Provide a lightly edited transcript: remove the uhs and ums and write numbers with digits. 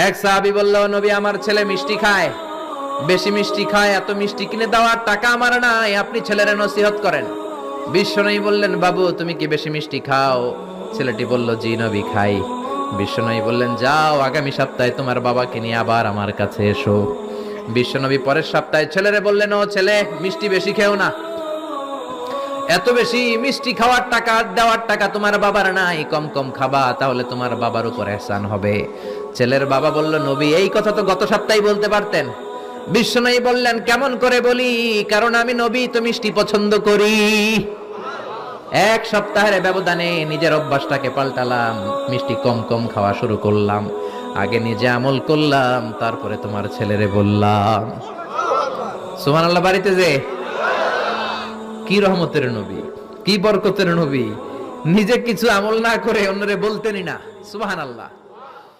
এক সাহাবী বলল, নবী আমার ছেলে মিষ্টি খায়, বেশি মিষ্টি খায়, এত মিষ্টি কিনে দেওয়ার টাকা আমার নাই, আপনি ছেলের নসিহত করেন। বিশ্বনবী বললেন, বাবু তুমি কি বেশি মিষ্টি খাও? ছেলেটি বলল, জি নবী খাই। বিশ্বনবী বললেন, যাও আগামী সপ্তাহে তোমার বাবাকে নিয়ে আবার আমার কাছে এসো। বিশ্বনবী পরের সপ্তাহে ছেলেরে বললেন, ও ছেলে মিষ্টি বেশি খেও না, এত বেশি মিষ্টি খাওয়ার টাকা দেওয়ার টাকা তোমার বাবার নাই, কম কম খাবা, তাহলে তোমার বাবার উপর ihsan হবে। ছেলের বাবা বলল, নবী এই কথা তো গত সপ্তাহে বলতে পারতেন। বিশ্বনবী বললেন, কেমন করে বলি, কারণ আমি নবী তো মিষ্টি পছন্দ করি। এক সপ্তাহের ব্যবধানে নিজের অভ্যাসটাকে পাল্টালাম, মিষ্টি কম কম খাওয়া শুরু করলাম, আগে নিজে আমল করলাম, তারপরে তোমার ছেলেরে বললাম। সুবহানাল্লাহ। বাড়িতে যে কি রহমতের নবী, কি বরকতের নবী, নিজে কিছু আমল না করে অন্যরে বলতেনই না। সুবহানাল্লাহ।